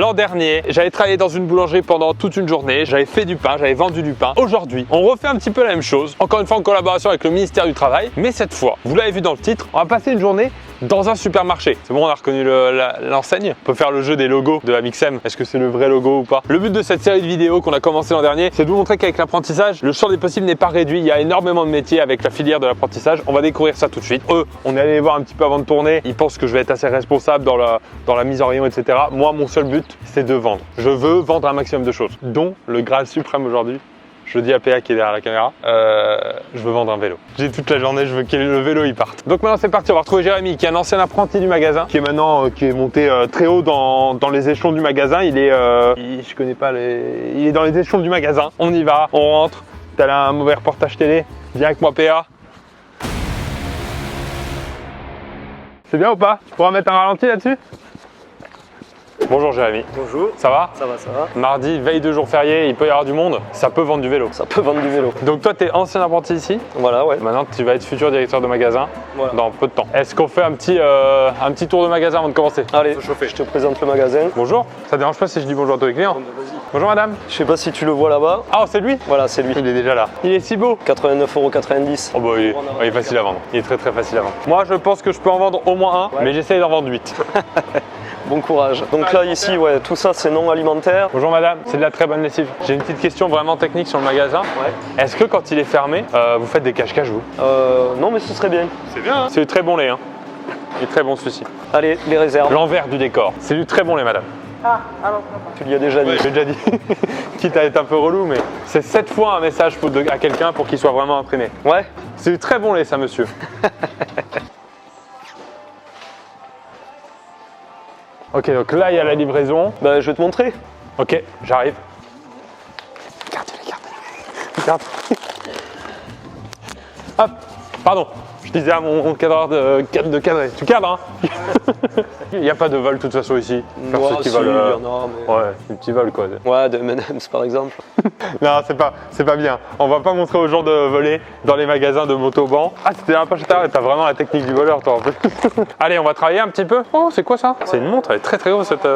L'an dernier, j'avais travaillé dans une boulangerie pendant toute une journée, j'avais fait du pain, j'avais vendu du pain. Aujourd'hui, on refait un petit peu la même chose, encore une fois en collaboration avec le ministère du Travail, mais cette fois, vous l'avez vu dans le titre, on va passer une journée dans un supermarché. C'est bon, on a reconnu l'enseigne. On peut faire le jeu des logos de Amixem. Est-ce que c'est le vrai logo ou pas? Le but de cette série de vidéos qu'on a commencé l'an dernier, c'est de vous montrer qu'avec l'apprentissage, le champ des possibles n'est pas réduit. Il y a énormément de métiers avec la filière de l'apprentissage. On va découvrir ça tout de suite. Eux, on est allé les voir un petit peu avant de tourner. Ils pensent que je vais être assez responsable dans la mise en rayon, etc. Moi, mon seul but, c'est de vendre. Je veux vendre un maximum de choses, dont le Graal suprême aujourd'hui. Je dis à PA qui est derrière la caméra, je veux vendre un vélo. J'ai toute la journée, je veux que le vélo il parte. Donc maintenant c'est parti, on va retrouver Jérémy qui est un ancien apprenti du magasin, qui est maintenant qui est monté très haut dans les échelons du magasin. Il est, je connais pas il est dans les échelons du magasin. On y va, on rentre. T'as là un mauvais reportage télé, viens avec moi PA. C'est bien ou pas? Tu pourras mettre un ralenti là-dessus? Bonjour Jérémy. Bonjour. Ça va? Ça va, ça va. Mardi, veille de jour férié, il peut y avoir du monde. Ça peut vendre du vélo. Ça peut vendre du vélo. Donc toi, tu es ancien apprenti ici. Voilà, ouais. Maintenant, tu vas être futur directeur de magasin Voilà. dans peu de temps. Est-ce qu'on fait un petit tour de magasin avant de commencer? Allez, je te présente le magasin. Bonjour. Ça te dérange pas si je dis bonjour à tous les clients? Bonjour madame. Je sais pas si tu le vois là-bas. Ah, c'est lui? Voilà, c'est lui. Il est déjà là. Il est si beau. 89,90 €. Oh bah il est facile à vendre. Il est très très facile à vendre. Moi, je pense que je peux en vendre au moins un, mais j'essaye d'en vendre 8. Bon courage. Donc là, ici, ouais, tout ça, c'est non alimentaire. Bonjour madame, c'est de la très bonne lessive. J'ai une petite question vraiment technique sur le magasin. Ouais. Est-ce que quand il est fermé, vous faites des cache-cache vous? Non, mais ce serait bien. C'est bien, hein? C'est du très bon lait, hein. Et très bon celui-ci. Allez, les réserves. L'envers du décor. C'est du très bon lait madame. Ah, alors tu lui as déjà dit. Ouais, j'ai déjà dit. Quitte à être un peu relou, mais c'est 7 fois un message à quelqu'un pour qu'il soit vraiment imprégné. Ouais. C'est du très bon lait ça monsieur. Ok, donc là il y a la livraison. Bah, je vais te montrer. Ok, j'arrive. Regarde. Hop, pardon. Je disais à mon cadreur de cadrer. Tu cadres, hein? Il n'y a pas de vol de toute façon ici. Moi, qui si, volent, il y en a, mais... Ouais, des petits vols quoi. Ouais, de M&M's par exemple. Non, c'est pas bien. On va pas montrer aux gens de voler dans les magasins de motoban. Ah, c'était un peu tard et t'as vraiment la technique du voleur, toi, en fait. Allez, on va travailler un petit peu. Oh, c'est quoi ça? C'est une montre, elle est très très grosse cette.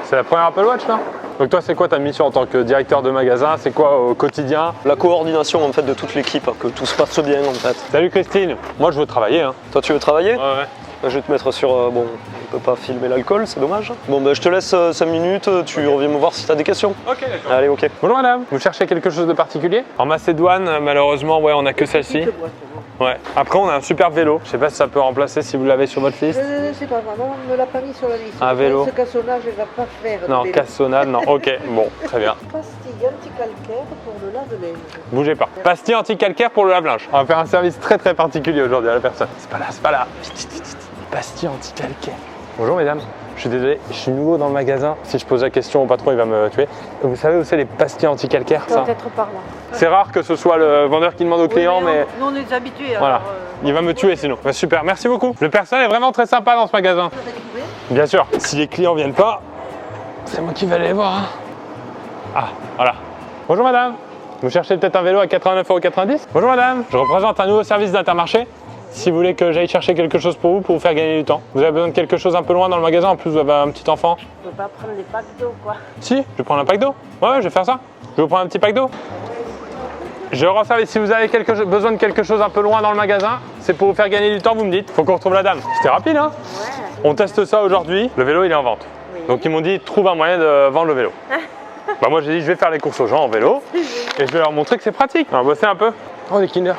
C'est la première Apple Watch là? Donc toi, c'est quoi ta mission en tant que directeur de magasin? C'est quoi au quotidien? La coordination en fait de toute l'équipe, que tout se passe bien en fait. Salut Christine. Moi, je veux travailler. Hein. Toi, tu veux travailler? Ouais. Je vais te mettre sur... bon, on peut pas filmer l'alcool, c'est dommage. Bon, ben je te laisse 5 minutes, tu reviens me voir si tu as des questions. Ok, d'accord. Allez, ok. Bonjour madame, vous cherchez quelque chose de particulier? En Macédoine, malheureusement, ouais, on a que celle-ci. Ouais. Après, on a un super vélo. Je sais pas si ça peut remplacer si vous l'avez sur votre liste. Je ne sais pas, maman ne l'a pas mis sur la liste. Un vélo. Ce cassonnage, elle va pas faire. Non, cassonade, non. Ok, bon, très bien. Pastille anti-calcaire pour le lave-linge. Bougez pas. Pastille anti-calcaire pour le lave-linge. On va faire un service très très particulier aujourd'hui à la personne. C'est pas là, c'est pas là. Vite. Pastille anti-calcaire. Bonjour mesdames. Je suis désolé, je suis nouveau dans le magasin. Si je pose la question au patron, il va me tuer. Vous savez où c'est les pastilles anti-calcaire, ça? Peut-être par là. C'est rare que ce soit le vendeur qui demande au client, mais... Nous, on est habitués. Voilà. Alors, Il va me tuer sinon. Bah, super, merci beaucoup. Le personnel est vraiment très sympa dans ce magasin. Bien sûr. Si les clients viennent pas, c'est moi qui vais aller les voir. Hein. Ah, voilà. Bonjour madame. Vous cherchez peut-être un vélo à 89,90 €? Bonjour madame. Je représente un nouveau service d'Intermarché. Si vous voulez que j'aille chercher quelque chose pour vous faire gagner du temps. Vous avez besoin de quelque chose un peu loin dans le magasin, en plus vous avez un petit enfant. On peut pas prendre les packs d'eau, quoi. Si, je vais prendre un pack d'eau. Ouais, je vais faire ça. Je vais vous prendre un petit pack d'eau. Je rends service. Si vous avez besoin de quelque chose un peu loin dans le magasin, c'est pour vous faire gagner du temps, vous me dites. Faut qu'on retrouve la dame. C'était rapide, hein? Ouais. On teste ça aujourd'hui. Le vélo, il est en vente. Oui. Donc ils m'ont dit, trouve un moyen de vendre le vélo. Bah moi j'ai dit, je vais faire les courses aux gens en vélo et je vais leur montrer que c'est pratique. On va bosser un peu. Oh, des Kinder.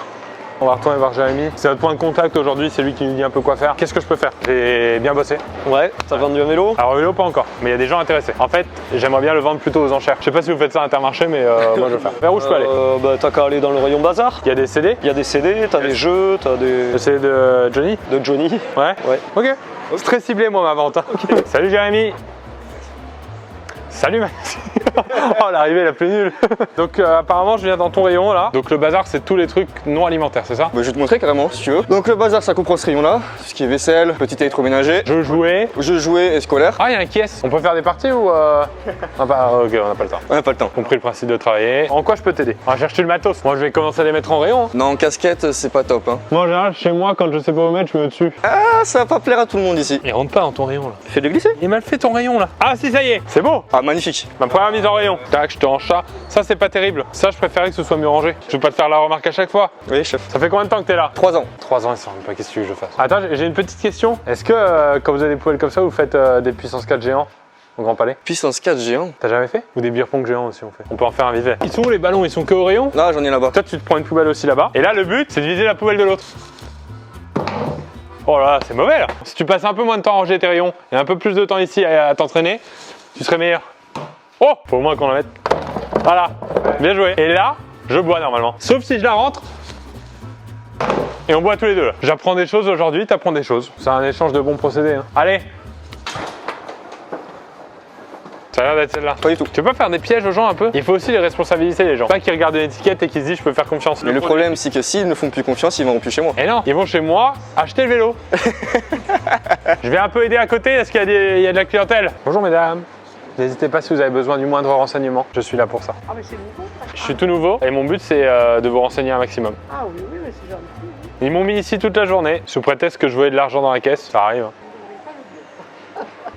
On va retourner voir Jérémy. C'est notre point de contact aujourd'hui, c'est lui qui nous dit un peu quoi faire. Qu'est-ce que je peux faire? J'ai bien bossé. Ouais, t'as vendu un vélo? Alors vélo pas encore, mais il y a des gens intéressés. En fait, j'aimerais bien le vendre plutôt aux enchères. Je sais pas si vous faites ça à Intermarché, mais moi je vais le faire. Vers où je peux aller? Bah t'as qu'à aller dans le rayon bazar. Il y a des CD? Il y a des CD, t'as des jeux, t'as des... Le CD de Johnny? de Johnny. Ouais? Ouais. Ok. C'est très ciblé moi ma vente. Hein. Salut Jérémy. Salut Maxime. Oh, l'arrivée la plus nulle. Donc apparemment je viens dans ton rayon là. Donc le bazar c'est tous les trucs non alimentaires, c'est ça? Bah, je vais te montrer carrément si tu veux. Donc le bazar ça comprend ce rayon là, ce qui est vaisselle, petit électroménager, Je jouais. jeux jouets et scolaires. Ah, il y a un caisse. On peut faire des parties ou Ah bah ok, on n'a pas le temps. On n'a pas le temps. Compris le principe de travailler. En quoi je peux t'aider? On va chercher le matos. Moi je vais commencer à les mettre en rayon. Hein. Non, en casquette c'est pas top hein. Moi en général chez moi quand je sais pas où mettre je me mets dessus. Ah, ça va pas plaire à tout le monde ici. Il rentre pas dans ton rayon là. Fais-le glisser. Il m'a fait ton rayon là. Ah si ça y est, c'est beau. Ah, magnifique. Ma première mise en rayon. Tac, je te range ça. Ça c'est pas terrible. Ça je préférais que ce soit mieux rangé. Je vais pas te faire la remarque à chaque fois. Oui, chef. Ça fait combien de temps que t'es là? 3 ans. 3 ans, ils savent même pas qu'est-ce que tu veux que je fasse. Attends, j'ai une petite question. Est-ce que quand vous avez des poêles comme ça, vous faites des puissances 4 géants au Grand Palais? Puissance 4 géant. T'as jamais fait? Ou des beer pong géants aussi on fait? On peut en faire un vivet. Ils sont où les ballons? Ils sont que au rayon? Là, j'en ai là-bas. Toi tu te prends une poubelle aussi là-bas. Et là le but c'est de viser la poubelle de l'autre. Oh là là, c'est mauvais là. Si tu passes un peu moins de temps à ranger tes rayons et un peu plus de temps ici à t'entraîner, tu serais meilleur. Oh, faut au moins qu'on la mette. Voilà, bien joué. Et là, je bois normalement. Sauf si je la rentre. Et on boit tous les deux là. J'apprends des choses aujourd'hui, t'apprends des choses. C'est un échange de bons procédés. Hein. Allez. Ça a l'air d'être celle-là. Pas du tout. Tu peux pas faire des pièges aux gens un peu? Il faut aussi les responsabiliser les gens. Pas qu'ils regardent une étiquette et qu'ils se disent je peux faire confiance. Mais le problème, c'est que s'ils ne font plus confiance, ils vont plus chez moi. Et non, ils vont chez moi acheter le vélo. Je vais un peu aider à côté, est-ce qu'il y a de la clientèle? Bonjour mesdames. N'hésitez pas si vous avez besoin du moindre renseignement, je suis là pour ça. Ah, mais c'est nouveau ça. Je suis tout nouveau et mon but c'est de vous renseigner un maximum. Ah oui, oui, mais c'est gentil. Ils m'ont mis ici toute la journée, sous prétexte que je voulais de l'argent dans la caisse, ça arrive. Hein.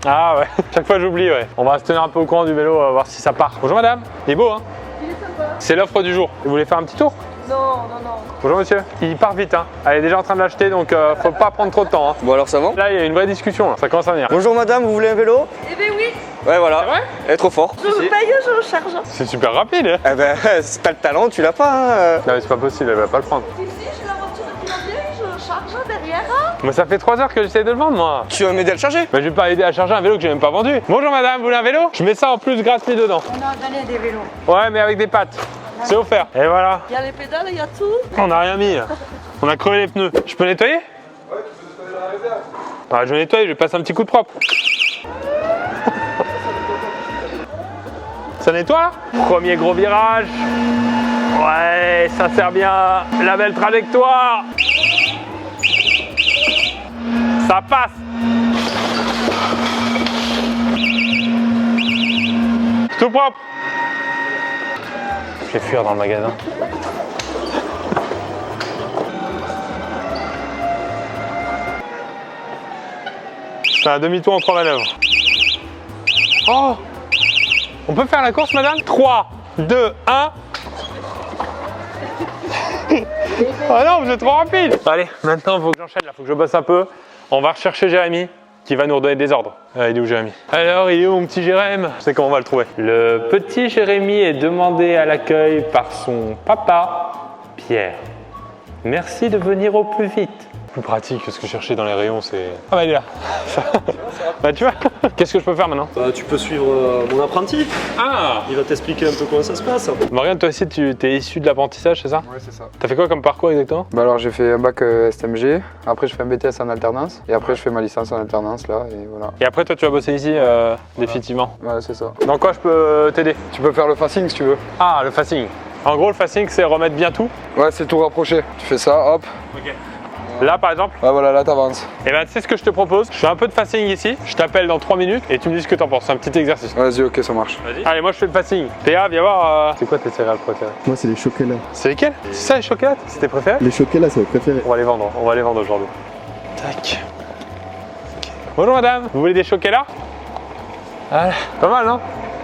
Ah ouais, chaque fois j'oublie, ouais. On va se tenir un peu au courant du vélo, on va voir si ça part. Bonjour madame, il est beau hein? Il est sympa. C'est l'offre du jour. Vous voulez faire un petit tour? Non, non, non. Bonjour monsieur. Il part vite hein. Elle est déjà en train de l'acheter donc faut pas prendre trop de temps hein. Bon, alors ça va? Là il y a une vraie discussion, là. Ça commence à venir. Bonjour madame, vous voulez un vélo? Eh ben oui, Ouais, voilà. C'est vrai? Elle est trop fort. je vous paye, je le charge. C'est super rapide hein. Eh ben, si t'as le talent, tu l'as pas hein. Non mais c'est pas possible, elle va pas le prendre. Ici, je la voiture depuis l'envie, je le charge derrière. Hein. Mais ça fait 3 heures que j'essaie de le vendre moi. Tu vas m'aider à le charger? Mais je vais pas aider à charger un vélo que j'ai même pas vendu. Bonjour madame, vous voulez un vélo? Je mets ça en plus gratuit dedans. On a donné des vélos. Ouais mais avec des pattes. C'est offert. Et voilà. Il y a les pédales, il y a tout. On n'a rien mis. Là. On a crevé les pneus. Je peux nettoyer? Ouais, tu peux nettoyer dans la réserve. Ah, je vais nettoyer, je vais passer un petit coup de propre. Ça nettoie là? Premier gros virage. Ouais, ça sert bien. La belle trajectoire. Ça passe. Tout propre. Je vais fuir dans le magasin. C'est un demi-tour en 3 manœuvres. Oh! On peut faire la course, madame? 3, 2, 1. Oh non, vous êtes trop rapide! Allez, maintenant, il faut que j'enchaîne, là, il faut que je bosse un peu. On va rechercher Jérémy, qui va nous redonner des ordres. Il est où Jérémy? Alors, il est où mon petit Jérémy? Je sais comment on va le trouver. Le petit Jérémy est demandé à l'accueil par son papa, Pierre. Merci de venir au plus vite. Plus pratique que ce que chercher dans les rayons, c'est... Ah bah il est là. Bah tu vois. Qu'est-ce que je peux faire maintenant? Tu peux suivre mon apprenti, Ah! il va t'expliquer un peu comment ça se passe. Morgane, toi aussi tu es issu de l'apprentissage, c'est ça? Ouais, c'est ça. T'as fait quoi comme parcours exactement? Bah alors j'ai fait un bac STMG, après je fais un BTS en alternance, et après je fais ma licence en alternance là, et voilà. Et après toi tu vas bosser ici définitivement. Ouais, c'est ça. Dans quoi je peux t'aider? Tu peux faire le facing si tu veux. Ah, le facing. En gros le facing c'est remettre bien tout. Ouais, c'est tout rapproché. Tu fais ça, hop. Ok. Là par exemple, Ouais, voilà, là t'avances. et ben tu sais ce que je te propose? Je fais un peu de facing ici, je t'appelle dans 3 minutes et tu me dis ce que t'en penses, c'est un petit exercice. Vas-y, ok, ça marche. Vas-y. Allez, moi je fais le facing. Théa, viens voir. C'est quoi tes céréales préférées? Moi, c'est les chocolats. C'est lesquelles? C'est ça les chocolats? C'est tes préférés? Les chocolats, c'est mes préférés. On va les vendre aujourd'hui. Tac. Bonjour madame, vous voulez des chocolats? Voilà. Pas mal non?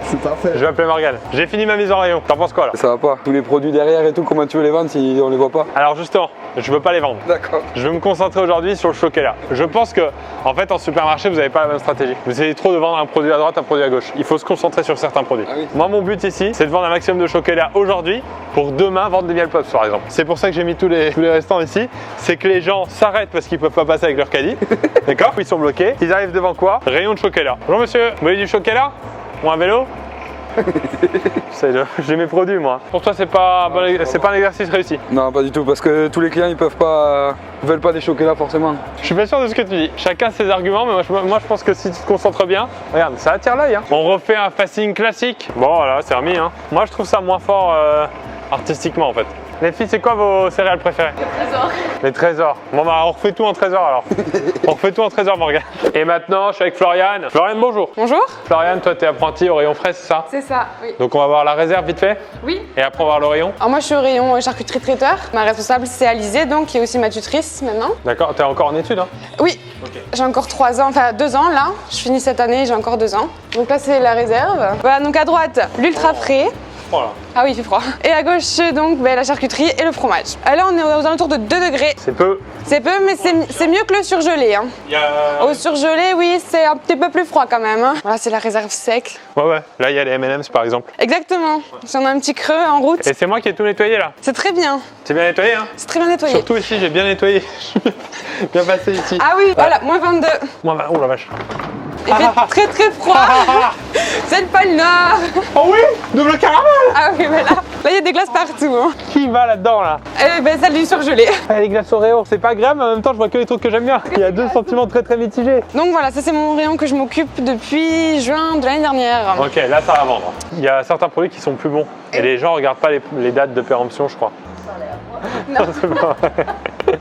C'est parfait. Je vais appeler Morgane. J'ai fini ma mise en rayon. T'en penses quoi là? Ça va pas. Tous les produits derrière et tout, comment tu veux les vendre si on les voit pas? Alors justement, je veux pas les vendre. D'accord. Je vais me concentrer aujourd'hui sur le chocolat. Je pense que, en fait, en supermarché, vous n'avez pas la même stratégie. Vous essayez trop de vendre un produit à droite, un produit à gauche. Il faut se concentrer sur certains produits. Ah oui. Moi, mon but ici, c'est de vendre un maximum de chocolat aujourd'hui pour demain vendre des miel pops, par exemple. C'est pour ça que j'ai mis tous les restants ici. C'est que les gens s'arrêtent parce qu'ils peuvent pas passer avec leur caddie. D'accord? Ils sont bloqués. Ils arrivent devant quoi? Rayon de chocolat. Bonjour monsieur, vous voulez du chocolat? Ou un vélo? J'ai mes produits moi. Pour toi c'est pas un exercice réussi. Non, pas du tout, parce que tous les clients ils veulent pas des chocolats forcément. Je suis pas sûr de ce que tu dis. Chacun ses arguments, mais moi je pense que si tu te concentres bien, regarde, ça attire l'œil. Hein. On refait un fasting classique. Bon voilà, c'est remis. Hein. Moi je trouve ça moins fort artistiquement en fait. Les filles, c'est quoi vos céréales préférées? Les trésors. Les trésors. Bon bah on refait tout en trésor alors. On refait tout en trésor Morgane. Et maintenant je suis avec Floriane. Floriane, bonjour. Bonjour. Floriane, toi t'es apprenti au rayon frais, c'est ça? C'est ça, oui. Donc on va voir la réserve vite fait. Oui. Et après on va voir le rayon. Alors moi je suis au rayon charcuterie traiteur. Ma responsable c'est Alizée, donc qui est aussi ma tutrice maintenant. D'accord, t'es encore en études hein? Oui. Ok. J'ai encore 3 ans, enfin 2 ans là. Je finis cette année, j'ai encore 2 ans. Donc là c'est la réserve. Voilà, donc à droite, l'ultra frais. Voilà. Ah oui, il fait froid. Et à gauche, donc la charcuterie et le fromage. Là, on est aux alentours de 2 degrés. C'est peu. C'est peu, mais c'est mieux que le surgelé. Hein. Au surgelé, oui, c'est un petit peu plus froid quand même. Hein. Voilà, c'est la réserve sec. Ouais. Là, il y a les M&M's par exemple. Exactement. Si on a un petit creux en route, Et c'est moi qui ai tout nettoyé là. c'est très bien. C'est bien nettoyé hein? C'est très bien nettoyé. Surtout ici, j'ai bien nettoyé. Bien passé ici. Ah oui, voilà, moins 22. Oh la vache. Il fait très très froid. C'est le pôle Nord. Oh oui, double caramel. Ah oui, mais là, il y a des glaces partout. Hein. Qui va là-dedans là? Eh ben, celle du surgelé. Ah, les glaces Oreo, c'est pas agréable, mais en même temps, je vois que les trucs que j'aime bien. Il y a deux sentiments très mitigés. Donc voilà, ça c'est mon rayon que je m'occupe depuis juin de l'année dernière. Ok, là, ça va vendre. Il y a certains produits qui sont plus bons. Et les gens regardent pas les dates de péremption, je crois. Non.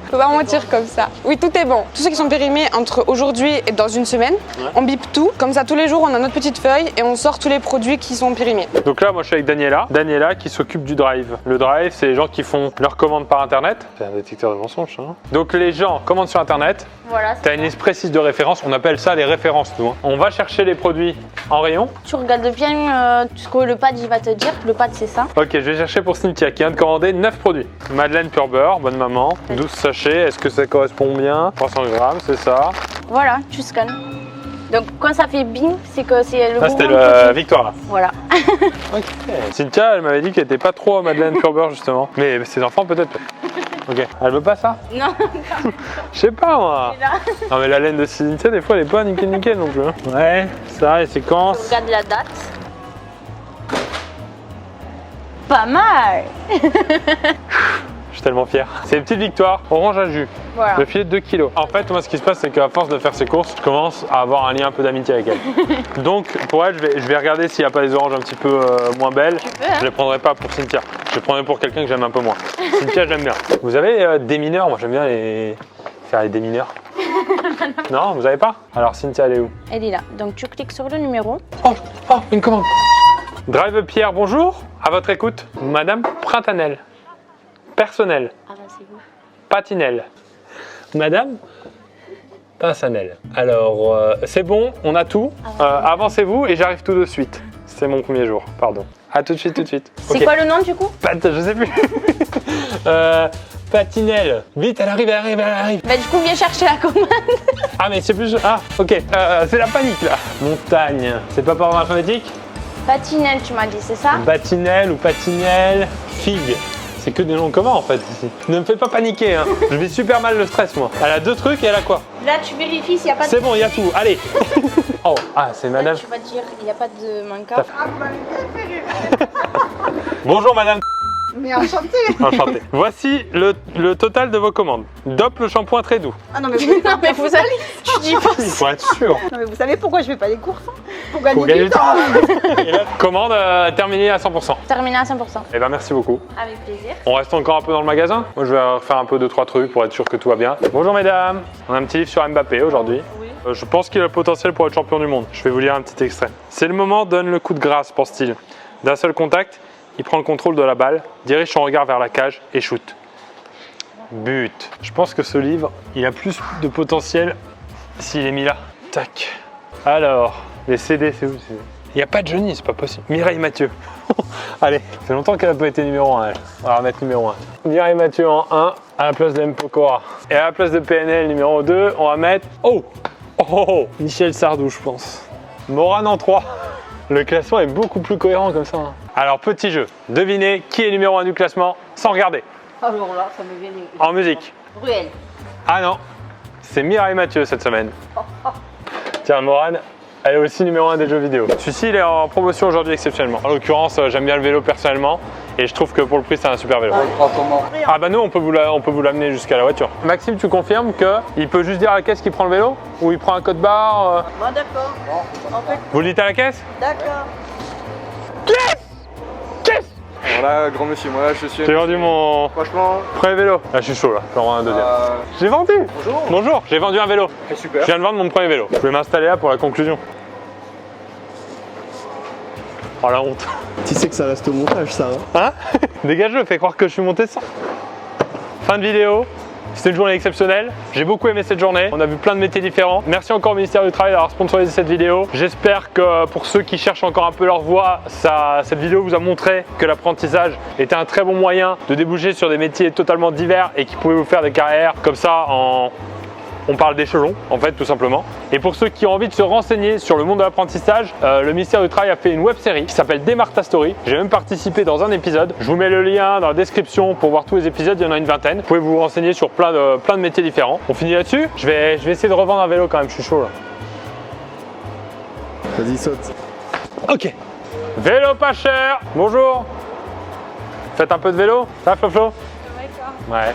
Faut pas mentir comme ça. Oui, tout est bon. Tous ceux qui sont périmés entre aujourd'hui et dans une semaine, on bip tout. Comme ça, tous les jours, on a notre petite feuille et on sort tous les produits qui sont périmés. Donc là, moi, je suis avec Daniela. Daniela qui s'occupe du drive. Le drive, c'est les gens qui font leurs commandes par Internet. C'est un détecteur de mensonges, hein. Donc les gens commandent sur Internet. Voilà. Tu as une liste précise de références. On appelle ça les références, nous. Hein. On va chercher les produits en rayon. Tu regardes bien ce que le pad il va te dire. Le pad c'est ça. Ok, je vais chercher pour Cynthia qui vient de commander 9 produits. Madeleine pur beurre, bonne maman. 12 sachets, est-ce que ça correspond bien? 300 grammes, c'est ça. Voilà, tu scannes. Donc quand ça fait bing, c'est que c'est le Là, c'était bon la victoire là. Voilà. Ok. Cynthia, elle m'avait dit qu'elle était pas trop Madeleine pur beurre justement. Mais ses enfants peut-être. Ok. Elle veut pas ça? Non. Je sais pas moi. Non mais la laine de Cynthia, des fois, elle est pas nickel non plus. Hein. Ouais, ça, les séquences. Regarde la date. Pas mal. Je suis tellement fier. C'est une petite victoire. Orange à jus. Voilà. Le filet de 2 kilos. En fait, moi, ce qui se passe, c'est qu'à force de faire ses courses, je commence à avoir un lien un peu d'amitié avec elle. Donc, pour elle, je vais regarder s'il n'y a pas des oranges un petit peu moins belles. Tu peux, hein. Je les prendrai pas pour Cynthia. Je les prendrai pour quelqu'un que j'aime un peu moins. Cynthia, j'aime bien. Vous avez des mineurs? Moi, j'aime bien faire les démineurs. Non, vous avez pas? Alors, Cynthia, elle est où? Elle est là. Donc tu cliques sur le numéro. Oh, une commande. Drive Pierre, bonjour. À votre écoute. Madame Printanel. Personnel. Avancez-vous. Patinel. Madame Pinsanel. Alors, c'est bon, on a tout. Avancez-vous et j'arrive tout de suite. C'est mon premier jour, pardon. À tout de suite, tout de suite. C'est Ok. quoi le nom du coup? Je sais plus. Patinel. Vite, elle arrive. Bah du coup viens chercher la commande. Ah, mais c'est plus... Ah, ok. C'est la panique, là. Montagne. C'est pas par ordre alphabétique? Patinel tu m'as dit, c'est ça? Patinel ou Patinel. Figue. C'est que des noms communs en fait ici. Ne me fais pas paniquer, hein. Je vis super mal le stress moi. Elle a 2 trucs et elle a quoi? Là tu vérifies s'il n'y a pas de... C'est bon, il y a tout. Allez. Oh, c'est Là, madame. tu vas dire il n'y a pas de manquant. Bonjour madame. Mais enchanté. Enchanté. Voici le total de vos commandes. Dop le shampoing très doux. Ah non mais vous, Non mais vous savez, tu dis pas Il faut être sûr. non, mais vous savez pourquoi je fais pas les courses hein? Pour Pour gagner du temps. Et là, commande terminée à 100%. terminé à 100%. Eh ben merci beaucoup. Avec plaisir. On reste encore un peu dans le magasin. Moi je vais refaire un peu 2-3 trucs pour être sûr que tout va bien. Bonjour mesdames. On a un petit livre sur Mbappé aujourd'hui. Oui. Je pense qu'il a le potentiel pour être champion du monde. Je vais vous lire un petit extrait. C'est le moment, donne le coup de grâce, pense-t-il. D'un seul contact, il prend le contrôle de la balle, dirige son regard vers la cage et shoot. But. Je pense que ce livre, il a plus de potentiel s'il est mis là. Tac. Alors, les CD, c'est où? Il n'y a pas de Johnny, c'est pas possible. Mireille Mathieu. Allez, ça fait longtemps qu'elle n'a pas été numéro 1. Elle. On va remettre numéro 1. Mireille Mathieu en 1 à la place de M. Pokora. Et à la place de PNL numéro 2, on va mettre... Michel Sardou, je pense. Morane en 3. Le classement est beaucoup plus cohérent comme ça. Hein. Alors, petit jeu. Devinez qui est numéro 1 du classement sans regarder. Alors là, ça me vient... En musique. Bruel. Ah non, c'est Mireille Mathieu cette semaine. Tiens, Morane, Elle est aussi numéro 1 des jeux vidéo. Celui-ci, il est en promotion aujourd'hui exceptionnellement. En l'occurrence, j'aime bien le vélo personnellement et je trouve que pour le prix, c'est un super vélo. Ah bah nous, on peut vous l'amener jusqu'à la voiture. Maxime, tu confirmes qu'il peut juste dire à la caisse qu'il prend le vélo ou il prend un code barre Bon, d'accord. En fait, Vous le dites à la caisse? d'accord. Voilà, grand monsieur, moi je suis. J'ai vendu mon Franchement, premier vélo. Là, je suis chaud là, j'en vends un deuxième. J'ai vendu. Bonjour. Bonjour, j'ai vendu un vélo. Super. Je viens de vendre mon premier vélo. Je vais m'installer là pour la conclusion. Oh la honte. Tu sais que ça reste au montage, ça. Hein Hein? Dégage-le, fais croire que je suis monté sans. Fin de vidéo. C'était une journée exceptionnelle. J'ai beaucoup aimé cette journée. On a vu plein de métiers différents. Merci encore au ministère du Travail d'avoir sponsorisé cette vidéo. J'espère que pour ceux qui cherchent encore un peu leur voie, cette vidéo vous a montré que l'apprentissage était un très bon moyen de déboucher sur des métiers totalement divers et qui pouvaient vous faire des carrières comme ça on parle d'échelons, en fait, tout simplement. Et pour ceux qui ont envie de se renseigner sur le monde de l'apprentissage, le ministère du Travail a fait une web série qui s'appelle Démarre ta story. J'ai même participé dans un épisode. Je vous mets le lien dans la description pour voir tous les épisodes. Il y en a une vingtaine. Vous pouvez vous renseigner sur plein de métiers différents. On finit là-dessus. Je vais essayer de revendre un vélo quand même. Je suis chaud là. Vas-y, saute. Ok. Vélo pas cher. Bonjour. Faites un peu de vélo. Ça, Flo? Ouais.